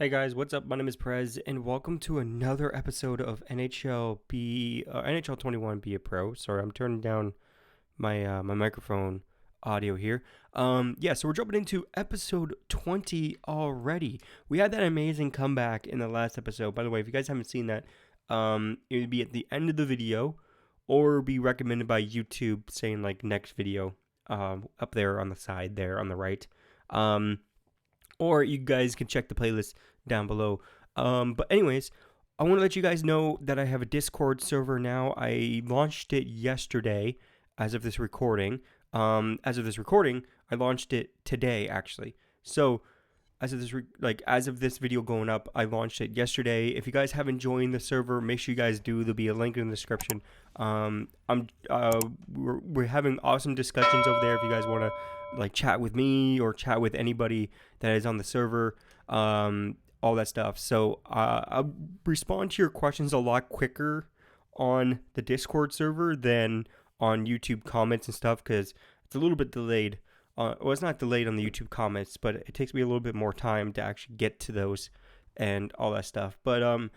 Hey guys, what's up? My name is Prez, and welcome to another episode of NHL 21 Be a Pro. Sorry, I'm turning down my microphone audio here. So we're jumping into episode 20 already. We had that amazing comeback in the last episode. By the way, if you guys haven't seen that, it would be at the end of the video, or be recommended by YouTube, saying like next video, up there on the side there on the right. Or you guys can check the playlist down below. But anyways, I want to let you guys know that I have a Discord server now. I launched it yesterday as of this recording. I launched it today actually. So as of this video going up, I launched it yesterday. If you guys haven't joined the server, make sure you guys do. There'll be a link in the description. We're having awesome discussions over there. If you guys want to like chat with me or chat with anybody that is on the server, all that stuff. So I'll respond to your questions a lot quicker on the Discord server than on YouTube comments and stuff, because it's a little bit delayed. Well, it's not delayed on the YouTube comments, but it takes me a little bit more time to actually get to those and all that stuff. But so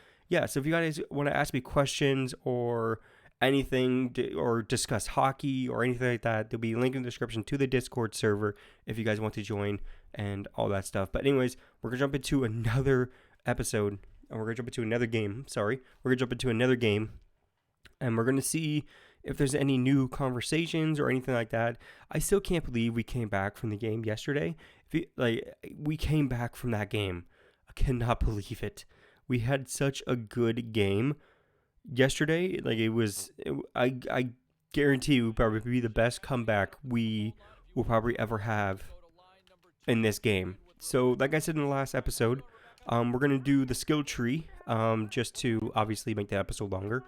if you guys want to ask me questions or anything or discuss hockey or anything like that, there'll be a link in the description to the Discord server if you guys want to join and all that stuff. But anyways, we're gonna jump into another episode, and we're gonna jump into another game. And we're gonna see if there's any new conversations or anything like that. I still can't believe we came back from the game yesterday. We came back from that game. I cannot believe it. We had such a good game yesterday. I guarantee it would probably be the best comeback we will probably ever have in this game. So like I said in the last episode, we're going to do the skill tree, just to obviously make the episode longer.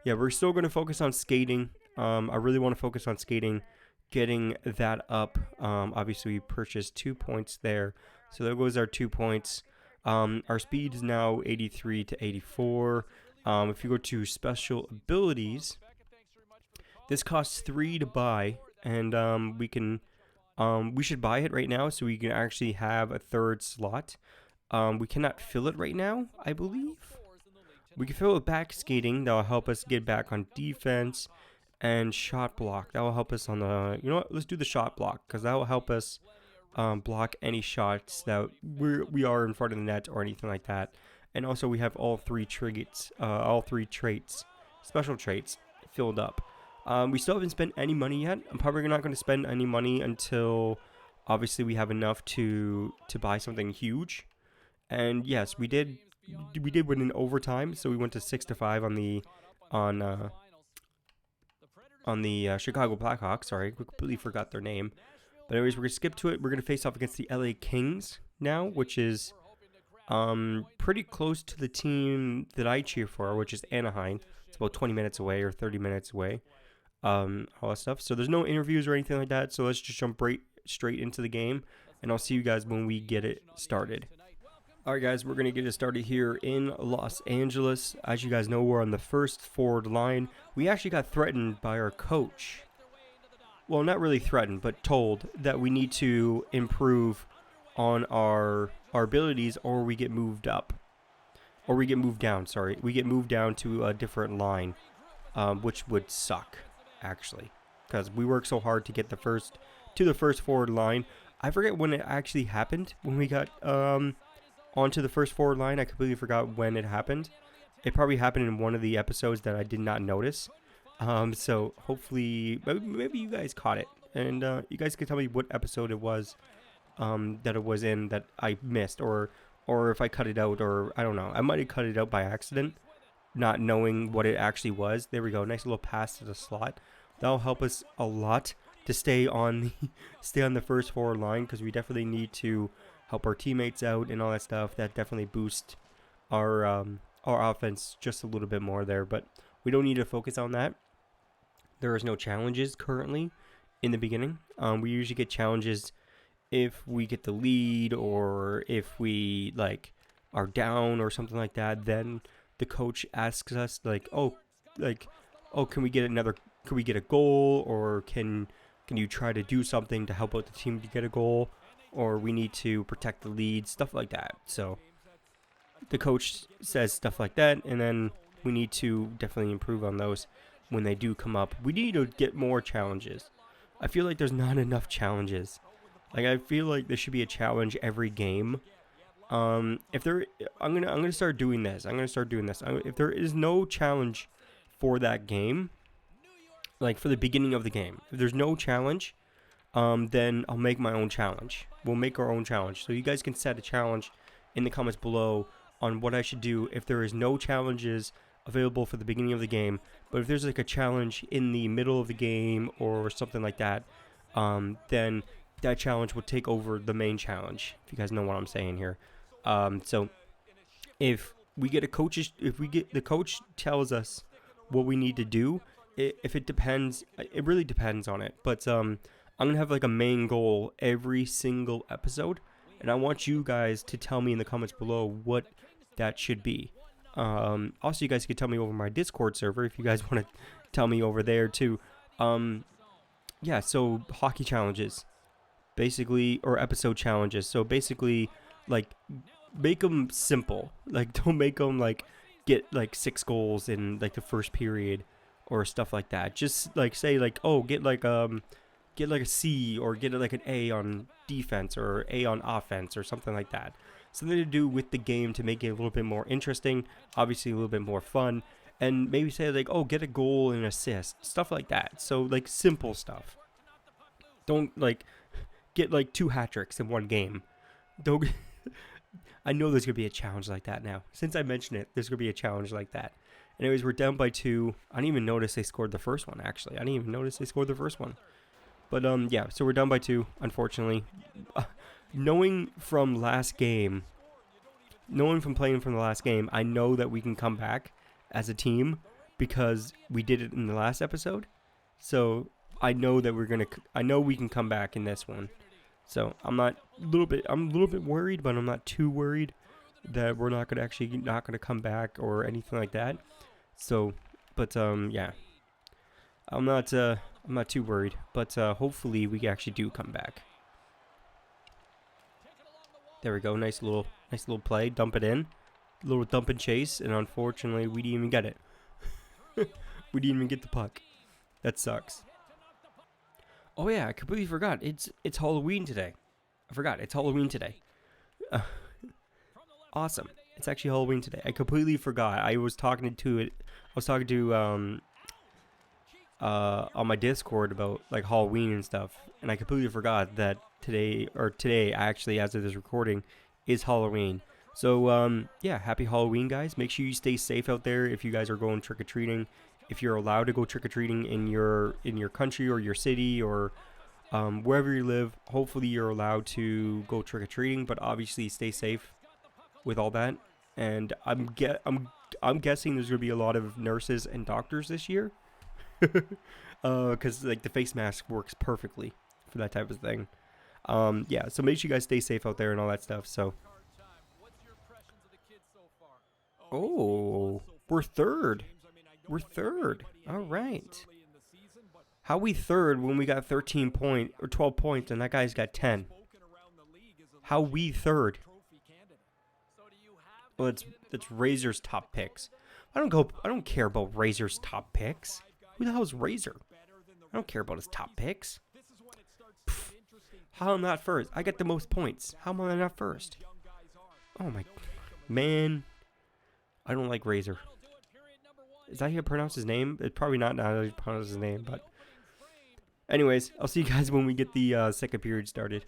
We're still going to focus on skating. I really want to focus on skating, getting that up. Obviously, we purchased 2 points there. So there goes our 2 points. Our speed is now 83 to 84. If you go to special abilities, this costs 3 to buy. And we should buy it right now so we can actually have a third slot. We cannot fill it right now, I believe. We can fill it with back skating. That will help us get back on defense, and shot block. That will help us on the, let's do the shot block, because that will help us block any shots that we are in front of the net or anything like that. And also we have all three traits, special traits filled up. We still haven't spent any money yet. I'm probably not going to spend any money until obviously we have enough to buy something huge. And yes, we did win in overtime, so we went to 6-5 on the Chicago Blackhawks. Sorry, we completely forgot their name. But anyways, we're gonna skip to it. We're gonna face off against the LA Kings now, which is pretty close to the team that I cheer for, which is Anaheim. It's about 20 minutes away or 30 minutes away. All that stuff. So there's no interviews or anything like that. So let's just jump straight into the game, and I'll see you guys when we get it started. Alright guys, we're going to get it started here in Los Angeles. As you guys know, we're on the first forward line. We actually got threatened by our coach. Well, not really threatened, but told that we need to improve on our abilities, or we get moved up. Or we get moved down, sorry. We get moved down to a different line, which would suck, actually. Because we worked so hard to get the first forward line. I forget when it actually happened, when we got onto the first forward line. I completely forgot when it happened. It probably happened in one of the episodes that I did not notice. So hopefully, maybe you guys caught it, and you guys can tell me what episode it was that it was in that I missed, or if I cut it out, or I don't know. I might have cut it out by accident, not knowing what it actually was. There we go. Nice little pass to the slot. That'll help us a lot to stay on the first forward line, because we definitely need to help our teammates out and all that stuff. That definitely boosts our offense just a little bit more there, but we don't need to focus on that. There is no challenges currently in the beginning. We usually get challenges if we get the lead, or if we are down or something like that. Then the coach asks us can we get a goal, or can you try to do something to help out the team to get a goal? or we need to protect the lead, stuff like that. So the coach says stuff like that, and then we need to definitely improve on those when they do come up. We need to get more challenges. I feel like there's not enough challenges. Like, I feel like there should be a challenge every game. If there, I'm gonna start doing this. If there is no challenge for that game, like for the beginning of the game, if there's no challenge, then I'll make my own challenge. We'll make our own challenge. So you guys can set a challenge in the comments below on what I should do if there is no challenges available for the beginning of the game. But if there's like a challenge in the middle of the game or something like that, then that challenge will take over the main challenge. If you guys know what I'm saying here. So if the coach tells us what we need to do, if it depends, it really depends on it. But I'm gonna have like a main goal every single episode, and I want you guys to tell me in the comments below what that should be. Also, you guys can tell me over my Discord server if you guys want to tell me over there too. Yeah, so hockey challenges, basically, or episode challenges. So basically, like, make them simple. Like, don't make them like get like 6 goals in like the first period or stuff like that. Just like say like, oh, get like a C, or get like an A on defense or A on offense or something like that. Something to do with the game to make it a little bit more interesting, obviously a little bit more fun, and maybe say like, oh, get a goal and assist, stuff like that. So like simple stuff. Don't like get like 2 hat tricks in one game. Don't. I know there's gonna be a challenge like that now. Since I mentioned it, there's gonna be a challenge like that. Anyways, we're down by 2. I didn't even notice they scored the first one. Actually, I didn't even notice they scored the first one. But yeah, so we're down by 2, unfortunately. Knowing from playing from the last game, I know that we can come back as a team because we did it in the last episode. So I know that I know we can come back in this one. So I'm a little bit worried, but I'm not too worried that we're not gonna come back or anything like that. So, but yeah, I'm not too worried, but hopefully we actually do come back. There we go. Nice little play. Dump it in. A little dump and chase, and unfortunately we didn't even get it. We didn't even get the puck. That sucks. Oh yeah, I completely forgot. It's Halloween today. I forgot. It's Halloween today. Awesome. It's actually Halloween today. I completely forgot. I was talking to on my Discord about like Halloween and stuff, and I completely forgot that today actually, as of this recording, is Halloween. So yeah, happy Halloween, guys. Make sure you stay safe out there if you guys are going trick-or-treating. If you're allowed to go trick-or-treating in your country or your city or wherever you live, hopefully you're allowed to go trick-or-treating, but obviously stay safe with all that. And I'm guessing there's gonna be a lot of nurses and doctors this year. Because like the face mask works perfectly for that type of thing. Yeah, so make sure you guys stay safe out there and all that stuff. So, oh, we're third. All right. How we third when we got 13 points or 12 points and that guy's got 10? How we third? Well, it's Razor's top picks. I don't care about Razor's top picks. Who the hell is Razor? I don't care about his top picks. Pfft. How am I not first? I get the most points. How am I not first? Oh my man. I don't like Razor. Is that how you pronounce his name? It's probably not how you pronounce his name, but anyways, I'll see you guys when we get the second period started.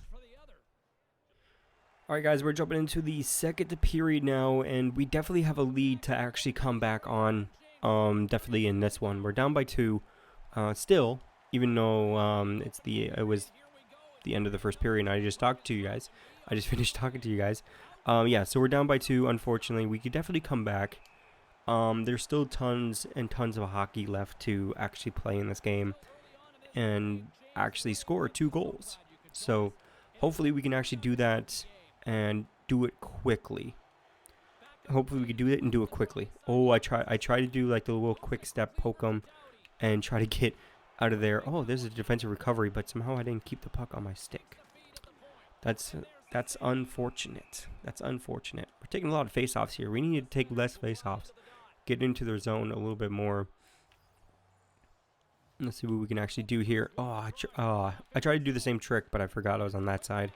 Alright guys, we're jumping into the second period now, and we definitely have a lead to actually come back on. Definitely in this one. We're down by 2 still, even though it was the end of the first period and I just finished talking to you guys. Yeah, so we're down by 2. Unfortunately, we could definitely come back. There's still tons and tons of hockey left to actually play in this game and actually score 2 goals. So hopefully we can actually do that and do it quickly. Hopefully we can do it and do it quickly. Oh, I try to do like the little quick step poke 'em and try to get out of there. Oh, there's a defensive recovery, but somehow I didn't keep the puck on my stick. That's that's unfortunate. That's unfortunate. We're taking a lot of face-offs here. We need to take less face-offs. Get into their zone a little bit more. Let's see what we can actually do here. I tried to do the same trick, but I forgot I was on that side.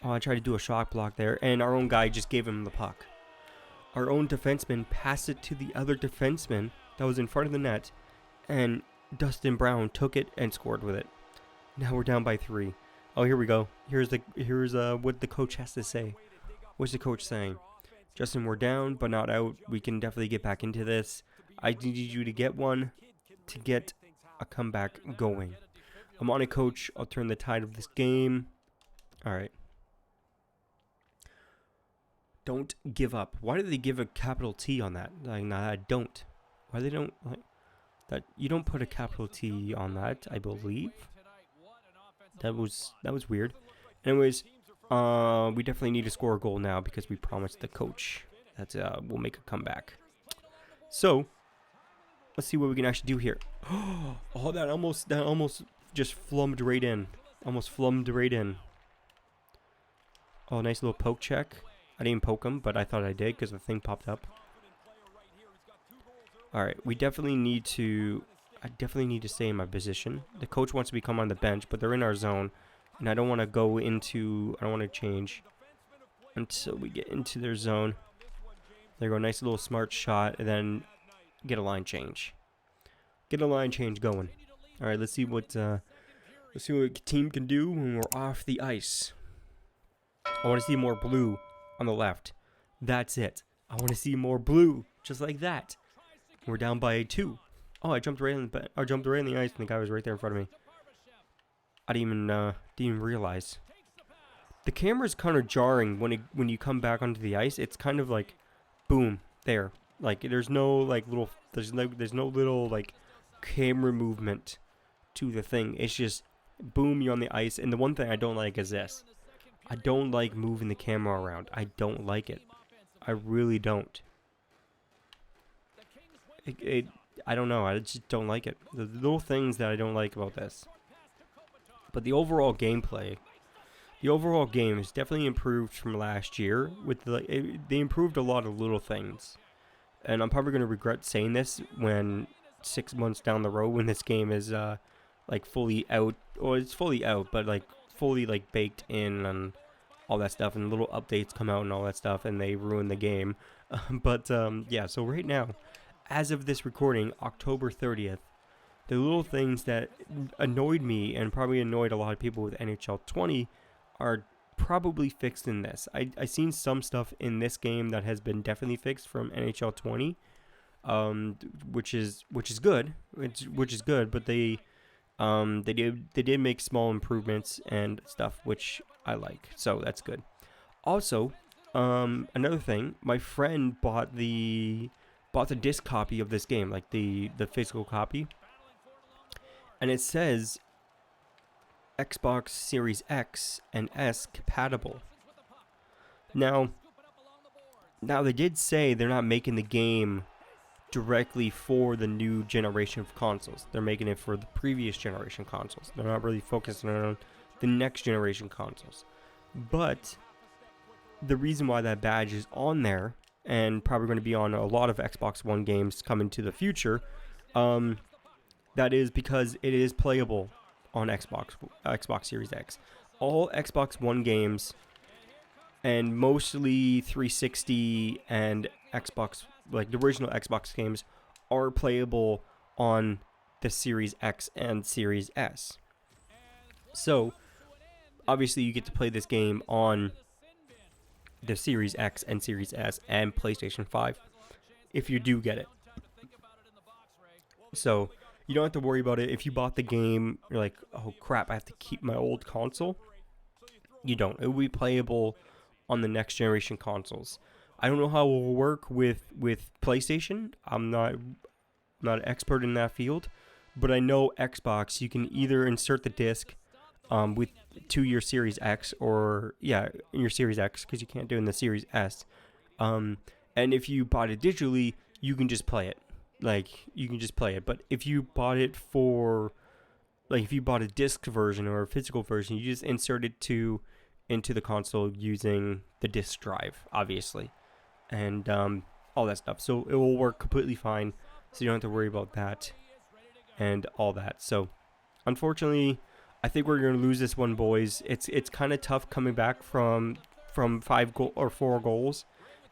I tried to do a shot block there, and our own guy just gave him the puck. Our own defenseman passed it to the other defenseman that was in front of the net, and Dustin Brown took it and scored with it. Now we're down by 3. Oh, here we go. Here's what the coach has to say. What's the coach saying? Justin, we're down, but not out. We can definitely get back into this. I need you to get one to get a comeback going. I'm on it, coach. I'll turn the tide of this game. All right. Don't give up. Why do they give a capital T on that? Like, nah, don't. Why they don't like that? You don't put a capital T on that, I believe. That was weird. Anyways, we definitely need to score a goal now because we promised the coach that we'll make a comeback. So let's see what we can actually do here. Oh, that almost just flummed right in. Almost flummed right in. Oh, nice little poke check. I didn't poke him, but I thought I did because the thing popped up. All right, I definitely need to stay in my position. The coach wants to become on the bench, but they're in our zone, and I don't want to change until we get into their zone. There you go, nice little smart shot, and then get a line change. Get a line change going. All right, let's see what team can do when we're off the ice. I want to see more blue on the left. That's it. I want to see more blue, just like that. We're down by 2. Oh, I jumped right in the ice, and the guy was right there in front of me. I didn't even realize. The camera's kind of jarring when you come back onto the ice. It's kind of like, boom, there. Like there's no little like camera movement to the thing. It's just boom, you're on the ice. And the one thing I don't like is this. I don't like moving the camera around. I don't like it. I really don't. I don't know. I just don't like it. The little things that I don't like about this. But the overall gameplay, the overall game is definitely improved from last year. They improved a lot of little things. And I'm probably going to regret saying this when 6 months down the road when this game is like fully out. Or it's fully out, but like fully like baked in and all that stuff. And little updates come out and all that stuff. And they ruin the game. Yeah, so right now, as of this recording, October 30th, the little things that annoyed me and probably annoyed a lot of people with NHL 20 are probably fixed in this. I seen some stuff in this game that has been definitely fixed from NHL 20, which is good, but they did make small improvements and stuff which I like, so that's good. Also, another thing, my friend bought the disc copy of this game, like the physical copy, and it says Xbox Series X and S compatible. Now they did say they're not making the game directly for the new generation of consoles. They're making it for the previous generation consoles. They're not really focusing on the next generation consoles. But the reason why that badge is on there, and probably going to be on a lot of Xbox One games coming to the future, that is because it is playable on Xbox Series X. All Xbox One games and mostly 360 and Xbox, like the original Xbox games, are playable on the Series X and Series S. So, obviously you get to play this game on the Series X and Series S and PlayStation 5 if you do get it. So, you don't have to worry about it. If you bought the game, you're like, oh crap, I have to keep my old console. You don't. It will be playable on the next generation consoles. I don't know how it will work with PlayStation. I'm not an expert in that field, but I know Xbox, you can either insert the disc to your Series X or, in your Series X, because you can't do it in the Series S. And if you bought it digitally, you can just play it. But if you bought it for like if you bought a disc version or a physical version, you just insert it into the console using the disc drive, obviously, and all that stuff. So it will work completely fine. So you don't have to worry about that and all that. So unfortunately, I think we're gonna lose this one, boys. It's kind of tough coming back from 4 goals.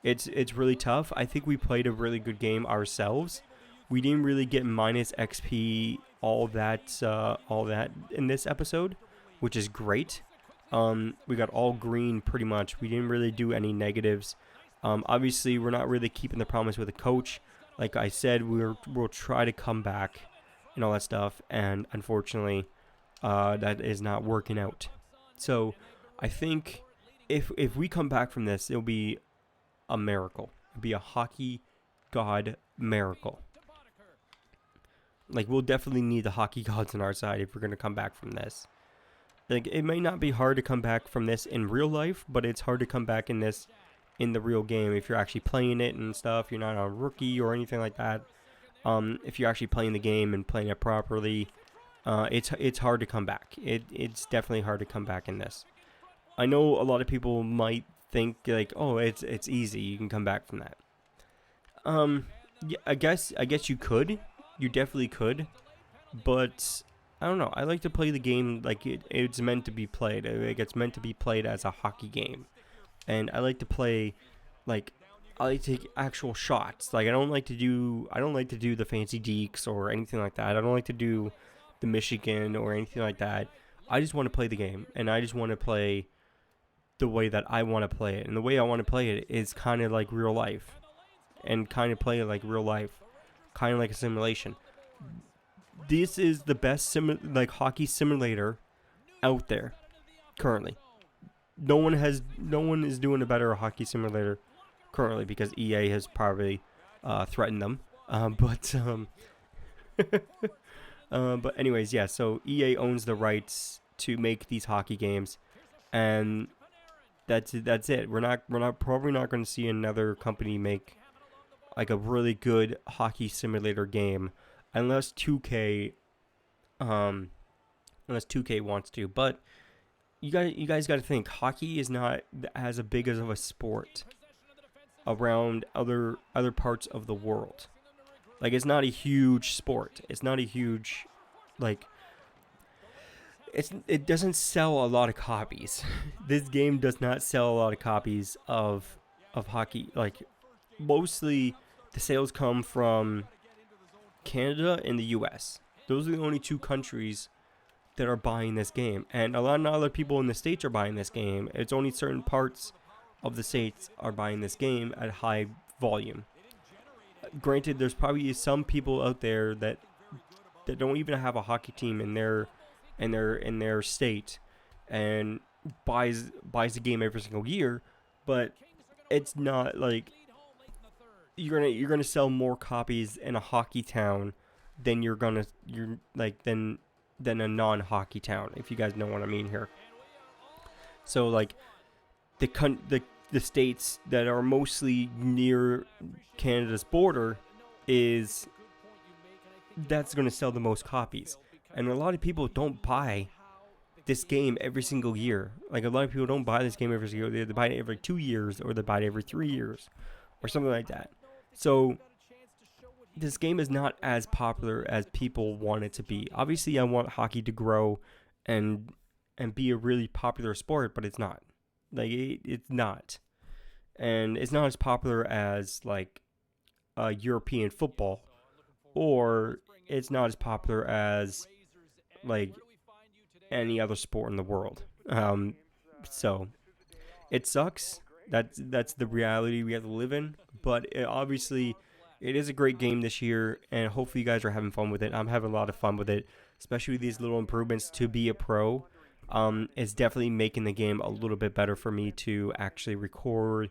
It's really tough. I think we played a really good game ourselves. We didn't really get minus XP all that in this episode, which is great. We got all green pretty much. We didn't really do any negatives. Obviously, we're not really keeping the promise with the coach. Like I said, we'll try to come back and all that stuff, and unfortunately, that is not working out. So I think if we come back from this, it'll be a miracle. It'll be a hockey god miracle. Like, we'll definitely need the hockey gods on our side if we're going to come back from this. Like, it may not be hard to come back from this in real life, but it's hard to come back in this in the real game if you're actually playing it and stuff. You're not a rookie or anything like that. If you're actually playing the game and playing it properly, it's hard to come back. It's definitely hard to come back in this. I know a lot of people might think like, oh, it's easy. You can come back from that. Yeah, I guess you could. You definitely could, but I don't know. I like to play the game like it's meant to be played. Like it's meant to be played as a hockey game, and I like to play like I like to take actual shots. Like I don't like to do the fancy dekes or anything like that. I don't like to do the Michigan or anything like that. I just want to play the game, and I just want to play the way that I want to play it, and the way I want to play it is kind of like real life, and kind of play it like real life. Kind of like a simulation. This is the best hockey simulator out there currently. No one is doing a better hockey simulator currently because EA has probably threatened them. But anyways, yeah. So EA owns the rights to make these hockey games, and that's it. We're probably not going to see another company make like a really good hockey simulator game, unless 2K wants to. But you guys got to think, hockey is not as big as of a sport around other parts of the world. Like it's not a huge sport. It's not a huge it doesn't sell a lot of copies. This game does not sell a lot of copies of hockey. Like mostly the sales come from Canada and the US. Those are the only two countries that are buying this game. And a lot of other people in the States are buying this game. It's only certain parts of the States are buying this game at high volume. Granted, there's probably some people out there that don't even have a hockey team in their state and buys the game every single year, but it's not like you're gonna sell more copies in a hockey town than than a non-hockey town, if you guys know what I mean here. So like the states that are mostly near Canada's border that's going to sell the most copies. And a lot of people don't buy this game every single year. Like a lot of people don't buy this game every single year. They buy it every 2 years, or they buy it every 3 years, or something like that. So this game is not as popular as people want it to be. Obviously, I want hockey to grow and be a really popular sport, but it's not. Like it's not, and it's not as popular as like European football, or it's not as popular as like any other sport in the world. So it sucks. That's the reality we have to live in. But obviously, it is a great game this year, and hopefully you guys are having fun with it. I'm having a lot of fun with it, especially these little improvements to be a pro. It's definitely making the game a little bit better for me to actually record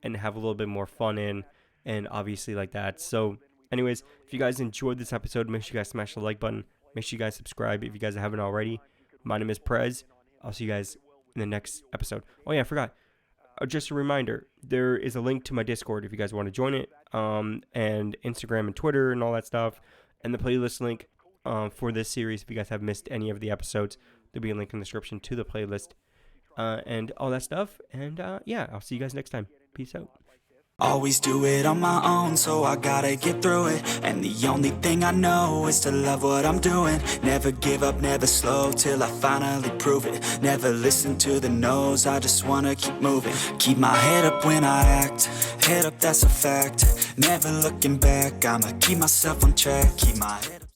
and have a little bit more fun in, and obviously like that. So anyways, if you guys enjoyed this episode, make sure you guys smash the like button. Make sure you guys subscribe if you guys haven't already. My name is Prez. I'll see you guys in the next episode. Oh yeah, I forgot. Just a reminder, there is a link to my Discord if you guys want to join it, and Instagram and Twitter and all that stuff, and the playlist link for this series. If you guys have missed any of the episodes, there'll be a link in the description to the playlist and all that stuff. And yeah, I'll see you guys next time. Peace out. Always do it on my own, so I gotta get through it. And the only thing I know is to love what I'm doing. Never give up, never slow, till I finally prove it. Never listen to the no's, I just wanna keep moving. Keep my head up when I act, head up, that's a fact. Never looking back, I'ma keep myself on track. Keep my head up.